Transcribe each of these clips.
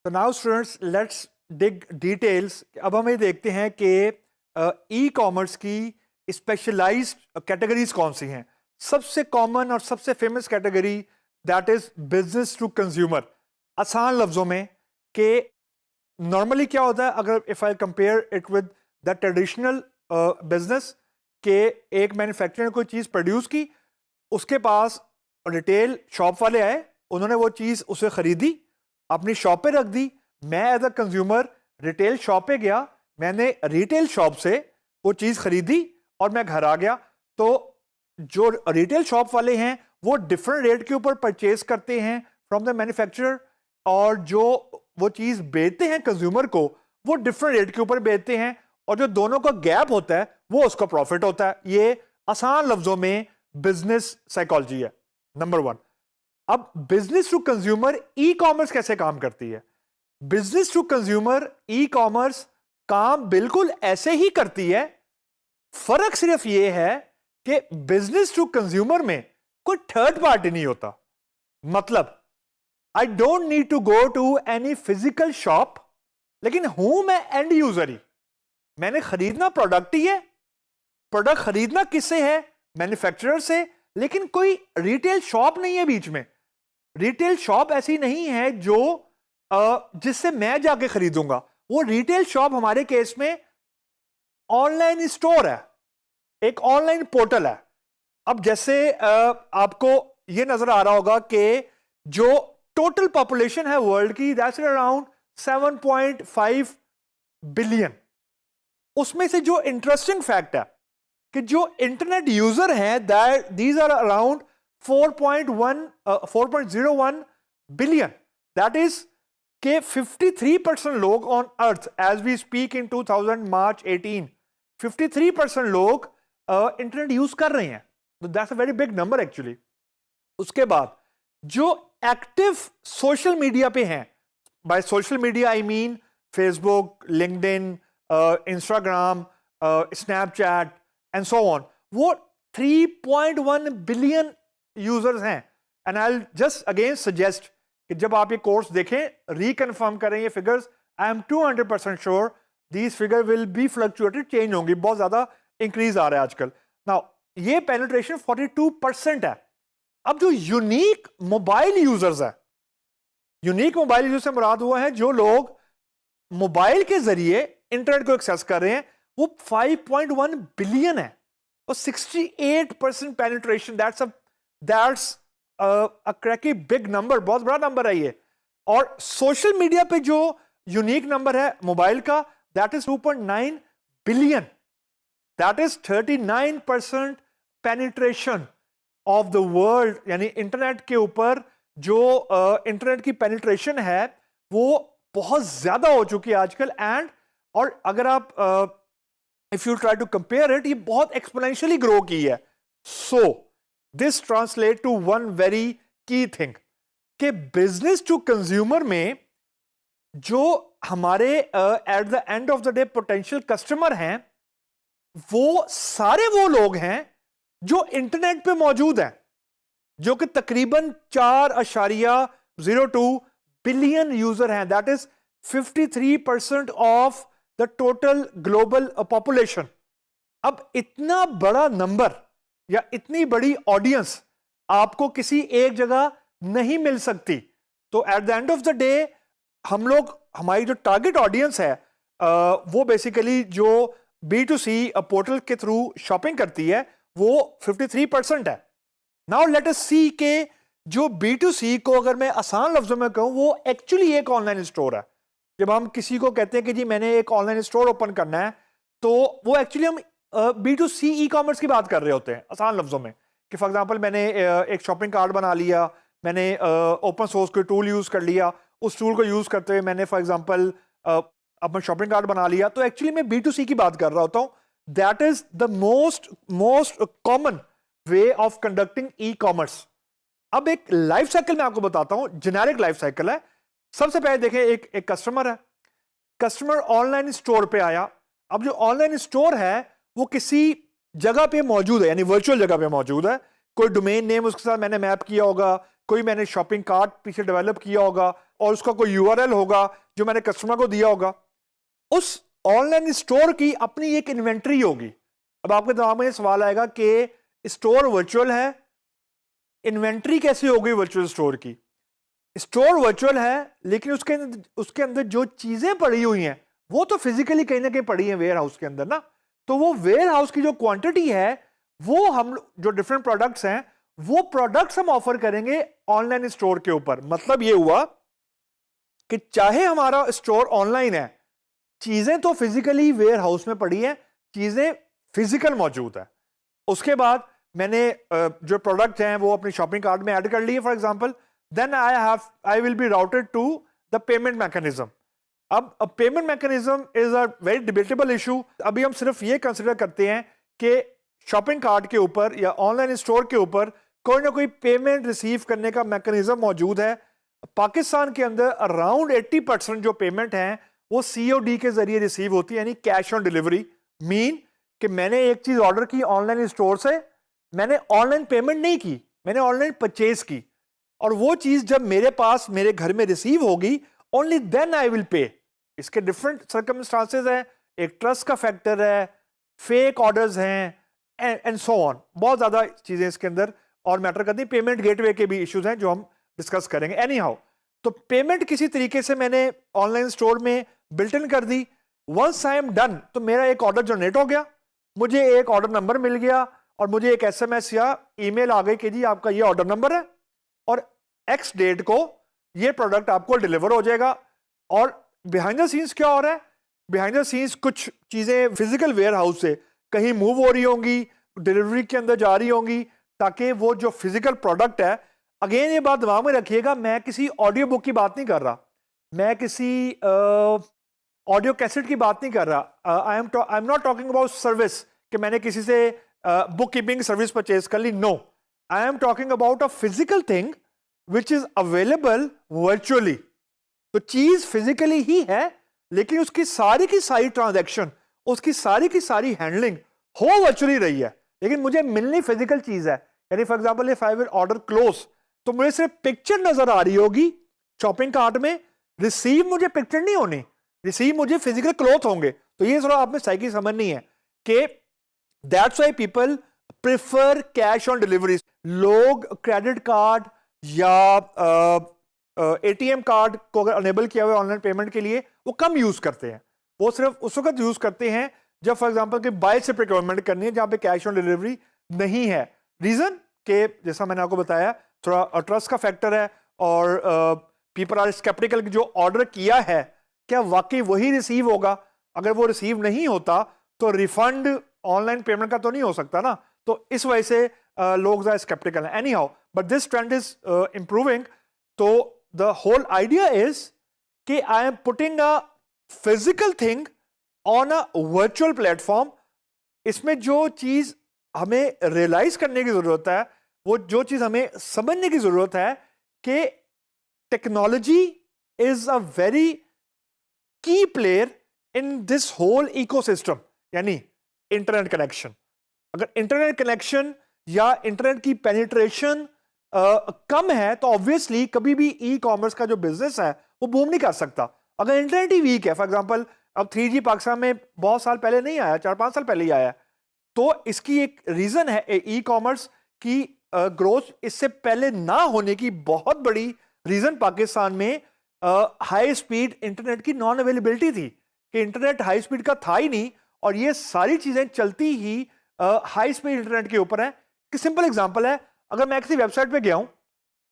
तो now students let's dig details. अब हम ये देखते हैं कि ई कॉमर्स की स्पेशलाइज्ड कैटेगरीज कौन सी हैं। सबसे कॉमन और सबसे famous category that is business to consumer. आसान लफ्जों में कि नॉर्मली क्या होता है, अगर if I compare it with the traditional business, के एक मैन्युफैक्चरर ने कोई चीज़ प्रोड्यूस की, उसके पास रिटेल शॉप वाले आए, उन्होंने वो चीज़ उसे खरीदी, अपनी शॉप पे रख दी। मैं as a consumer retail shop पे गया, मैंने रिटेल शॉप से वो चीज़ खरीदी और मैं घर आ गया। तो जो रिटेल शॉप वाले हैं वो डिफरेंट रेट के ऊपर परचेज करते हैं फ्रॉम द मैन्युफैक्चरर, और जो वो चीज़ बेचते हैं कंज्यूमर को वो डिफरेंट रेट के ऊपर बेचते हैं, और जो दोनों का गैप होता है वो उसका प्रॉफिट होता है। ये आसान लफ्जों में बिजनेस साइकोलॉजी है, नंबर वन। अब business to consumer e commerce कैसे काम करती है? Business to consumer e commerce काम बिल्कुल ऐसे ही करती है, फर्क सिर्फ ये है कि बिजनेस टू कंज्यूमर में कोई थर्ड पार्टी नहीं होता। मतलब I don't need to go to any physical shop, लेकिन हूं मैं एंड यूजर ही। मैंने खरीदना प्रोडक्ट ही है, प्रोडक्ट खरीदना किससे है? मैन्युफैक्चरर से। लेकिन कोई रिटेल शॉप नहीं है बीच में। रिटेल शॉप ऐसी नहीं है जो जिससे मैं जाके खरीदूंगा। वो रिटेल शॉप हमारे केस में ऑनलाइन स्टोर है, एक ऑनलाइन पोर्टल है। अब जैसे आपको ये नजर आ रहा होगा कि जो टोटल पॉपुलेशन है वर्ल्ड की, दैट्स अराउंड 7.5 बिलियन। उसमें से जो इंटरेस्टिंग फैक्ट है कि जो इंटरनेट यूजर हैं that these are around 4.01 billion. That is के 53% लोग on earth as we speak in 2000 March 18, 53% लोग इंटरनेट यूज कर रहे हैं। तो that's a very big number actually. उसके बाद जो एक्टिव सोशल मीडिया पे हैं, by social media I mean Facebook, LinkedIn, Instagram, Snapchat and so on, वो 3.1 बिलियन यूजर्स हैं। And I just again suggest कि जब आप ये कोर्स देखें, रिकन्फर्म करें ये figures. I am 200% sure these figure will be fluctuated, change होंगी, बहुत ज्यादा इंक्रीज आ रहा है आजकल। नाउ ये पेनिट्रेशन 42% है। अब जो यूनिक मोबाइल यूजर्स है, यूनिक मोबाइल यूजर से मुराद हुआ है जो लोग मोबाइल के जरिए इंटरनेट को एक्सेस कर रहे हैं, वो 5.1 बिलियन है और 68% penetration. That's a cracky big number, बहुत बड़ा नंबर है ये। और सोशल मीडिया पे जो यूनिक नंबर है मोबाइल का, that is 2.9 billion. That is 39% penetration of the world. यानी इंटरनेट के ऊपर जो इंटरनेट की पेनिट्रेशन है वो बहुत ज्यादा हो चुकी है आजकल। एंड और अगर आप if you try to compare it, ये बहुत एक्सपोनेंशियली ग्रो की है। So this translate to one very key thing कि बिजनेस टू कंज्यूमर में जो हमारे at the end of the day potential customer हैं, वो सारे वो लोग हैं जो इंटरनेट पे मौजूद हैं, जो कि तकरीबन 4.02 बिलियन यूजर हैं। That is 53% of the total global population. अब इतना बड़ा नंबर या इतनी बड़ी ऑडियंस आपको किसी एक जगह नहीं मिल सकती। तो eight the end of the day हम लोग, हमारी जो टारगेट ऑडियंस है वो बेसिकली जो B2C पोर्टल के थ्रू शॉपिंग करती है वो 53% है। नाउ लेट अस सी के जो B2C को अगर मैं आसान लफ्जों में कहूं, वो एक्चुअली एक ऑनलाइन स्टोर है। जब हम किसी को कहते हैं कि जी मैंने एक ऑनलाइन स्टोर ओपन करना है, तो वो एक्चुअली हम B2C ई कॉमर्स की बात कर रहे होते हैं आसान लफ्जों में। कि फॉर एग्जांपल मैंने एक शॉपिंग कार्ट बना लिया, मैंने ओपन सोर्स कोई टूल यूज कर लिया, उस टूल को यूज करते हुए मैंने फॉर एग्जांपल अपना शॉपिंग कार्ट बना लिया, तो एक्चुअली मैं B2C की बात कर रहा होता हूं। That is the most common way of conducting e commerce. अब एक लाइफ साइकिल मैं आपको बताता हूं, जेनेरिक लाइफ साइकिल है। सबसे पहले देखें, एक कस्टमर है, कस्टमर ऑनलाइन स्टोर पे आया। अब जो ऑनलाइन स्टोर है वो किसी जगह पे मौजूद है, यानी वर्चुअल जगह पे मौजूद है। कोई डोमेन नेम उसके साथ मैंने मैप किया होगा, कोई मैंने शॉपिंग कार्ट पीछे डेवलप किया होगा, और उसका कोई यूआरएल होगा जो मैंने कस्टमर को दिया होगा। उस ऑनलाइन स्टोर की अपनी एक इन्वेंट्री होगी। अब आपके दिमाग में सवाल आएगा कि स्टोर वर्चुअल है, इन्वेंट्री कैसे होगी वर्चुअल स्टोर की? स्टोर वर्चुअल है लेकिन उसके अंदर जो चीजें पड़ी हुई हैं वो तो फिजिकली कहीं ना कहीं पड़ी हैं वेयर हाउस के अंदर ना। तो वो वेयर हाउस की जो क्वांटिटी है वो हम जो डिफरेंट प्रोडक्ट्स हैं वो प्रोडक्ट्स हम ऑफर करेंगे ऑनलाइन स्टोर के ऊपर। मतलब ये हुआ कि चाहे हमारा स्टोर ऑनलाइन है, चीजें तो फिजिकली वेयर हाउस में पड़ी हैं, चीजें फिजिकल मौजूद है। उसके बाद मैंने जो प्रोडक्ट हैं वो अपनी शॉपिंग कार्ट में ऐड कर लिए for example, then I will be routed to the payment mechanism. अब payment mechanism is a very debatable issue. अभी हम सिर्फ ये कंसिडर करते हैं कि शॉपिंग कार्ट के ऊपर या ऑनलाइन स्टोर के ऊपर कोई ना कोई पेमेंट रिसीव करने का मैकेनिज्म मौजूद है। पाकिस्तान के अंदर अराउंड 80% जो पेमेंट है वो COD के जरिए रिसीव होती है, यानी कैश ऑन डिलीवरी। मीन कि मैंने एक चीज ऑर्डर की ऑनलाइन स्टोर से, मैंने ऑनलाइन पेमेंट नहीं की, मैंने ऑनलाइन परचेज की, और वो चीज जब मेरे पास मेरे घर में रिसीव होगी only then I will pay. इसके डिफरेंट सर्कमस्टांसेस हैं, एक ट्रस्ट का फैक्टर है, फेक ऑर्डर्स हैं एंड सो ऑन। बहुत ज्यादा चीजें इसके अंदर और मैटर करती हैं। पेमेंट गेटवे के भी इश्यूज हैं जो हम डिस्कस करेंगे। एनी हाउ, तो पेमेंट किसी तरीके से मैंने ऑनलाइन स्टोर में बिल्ट इन कर दी। वंस आई एम डन तो मेरा एक ऑर्डर जनरेट हो गया, मुझे एक ऑर्डर नंबर मिल गया और मुझे एक SMS या ईमेल आ गई कि जी आपका ये ऑर्डर नंबर है और X डेट को ये प्रोडक्ट आपको डिलीवर हो जाएगा। और बिहाइंड द सीन्स क्या हो रहा है? बिहाइंड द सीन्स कुछ चीजें फिजिकल वेयर हाउस से कहीं मूव हो रही होंगी, डिलीवरी के अंदर जा रही होंगी, ताकि वो जो फिजिकल प्रोडक्ट है, अगेन ये बात दिमाग में रखिएगा, मैं किसी ऑडियो बुक की बात नहीं कर रहा, मैं किसी ऑडियो कैसेट की बात नहीं कर रहा। I am not talking about service कि मैंने किसी से बुक कीपिंग सर्विस परचेज कर ली। No, I am talking about a physical thing which is available virtually. तो चीज फिजिकली ही है लेकिन उसकी सारी ट्रांजैक्शन, उसकी की सारी हैंडलिंग हो वर्चुअली रही है, लेकिन मुझे मिलनी फिजिकल चीज है। यानी for example if I will order clothes तो मुझे सिर्फ पिक्चर नजर आ रही होगी शॉपिंग कार्ट में, रिसीव मुझे पिक्चर नहीं होनी, रिसीव मुझे फिजिकल क्लोथ होंगे। तो ये थोड़ा आप में साइकी समझनी है कि that's why people prefer cash on delivery. लोग क्रेडिट कार्ड या ATM कार्ड को अगर अनेबल किया हुआ है ऑनलाइन पेमेंट के लिए वो कम यूज करते हैं। वो सिर्फ उस वक्त यूज करते हैं जब फॉर एग्जांपल कि बाय से रिक्वायरमेंट करनी है जहां पे कैश ऑन डिलीवरी नहीं है। रीजन के जैसा मैंने आपको बताया थोड़ा ट्रस्ट का फैक्टर है और पीपल आर स्केप्टिकल कि जो ऑर्डर किया है क्या वाकई वही रिसीव होगा। अगर वो रिसीव नहीं होता तो रिफंड ऑनलाइन पेमेंट का तो नहीं हो सकता ना। तो इस वजह से लोग ज़्यादा स्केप्टिकल हैं। Any how, but this trend is improving. तो द होल आइडिया इज कि I am putting a physical thing on a virtual platform. इसमें जो चीज हमें रियलाइज करने की जरूरत है, वो जो चीज हमें समझने की जरूरत है कि technology is a very key player in this whole ecosystem, यानी इंटरनेट कनेक्शन। अगर इंटरनेट कनेक्शन या इंटरनेट की पेनिट्रेशन कम है तो ऑब्वियसली कभी भी ई कॉमर्स का जो बिजनेस है वो बूम नहीं कर सकता। अगर इंटरनेट ही वीक है, फॉर एग्जांपल अब 3G पाकिस्तान में बहुत साल पहले नहीं आया, 4-5 साल पहले ही आया, तो इसकी एक रीजन है ई कॉमर्स की ग्रोथ इससे पहले ना होने की बहुत बड़ी रीजन पाकिस्तान में हाई स्पीड इंटरनेट की नॉन अवेलेबिलिटी थी कि इंटरनेट हाई स्पीड का था ही नहीं और ये सारी चीजें चलती ही हाई स्पीड इंटरनेट के ऊपर है। कि सिंपल एग्जांपल है, अगर मैं किसी वेबसाइट पे गया हूं,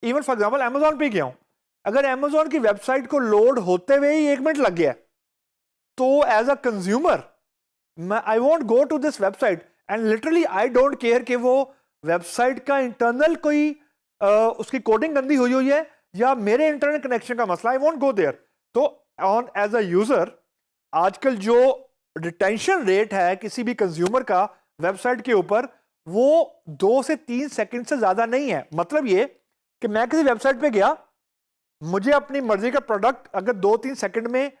इवन फॉर एग्जांपल अमेजोन पे गया हूं, अगर अमेजोन की वेबसाइट को लोड होते हुए ही 1 मिनट लग गया तो as a consumer I want go to this website and literally I don't care कि वो वेबसाइट का इंटरनल कोई उसकी कोडिंग गंदी हुई है या मेरे इंटरनेट कनेक्शन का मसला, आई वॉन्ट गो देयर। तो ऑन एज अ यूजर आजकल जो रिटेंशन रेट है किसी भी कंज्यूमर का वेबसाइट के ऊपर वो 2 से 3 सेकंड से ज्यादा नहीं है। मतलब ये कि मैं किसी वेबसाइट पे गया, मुझे अपनी मर्जी का प्रोडक्ट अगर 2-3 सेकंड में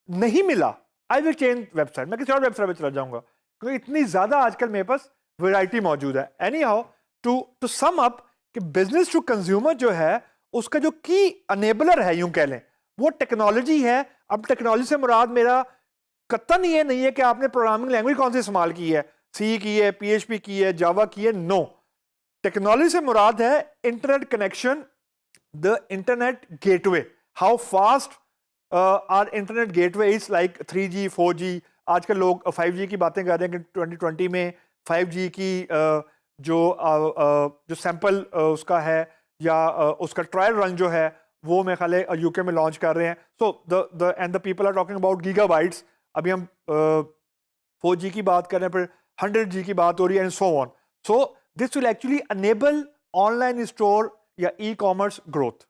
नहीं मिला, आई विल चेंज वेबसाइट, मैं किसी और वेबसाइट पे चला जाऊंगा क्योंकि इतनी ज्यादा आजकल मेरे पास वैरायटी मौजूद है। Anyhow, to sum up कि बिजनेस टू कंज्यूमर जो है उसका जो की अनेबलर है यूं कह लें, वो टेक्नोलॉजी है। अब टेक्नोलॉजी से मुराद मेरा कतन ये नहीं है कि आपने प्रोग्रामिंग लैंग्वेज कौन सी इस्तेमाल की है, सी की है, PHP की है, जावा की है, नो। टेक्नोलॉजी से मुराद है internet connection, the internet gateway, how fast are internet gateway is like 3G 4G। आजकल लोग 5G की बातें कर रहे हैं कि 2020 में 5G की जो सैंपल उसका है या उसका ट्रायल रन जो है वो मेरे ख्याल है यूके में लॉन्च कर रहे हैं। So the end the people are talking about gigabytes. अभी हम 4G की बात कर रहे हैं, फिर 100G की बात हो रही है, and so on. So this will actually enable online store या ई कॉमर्स ग्रोथ।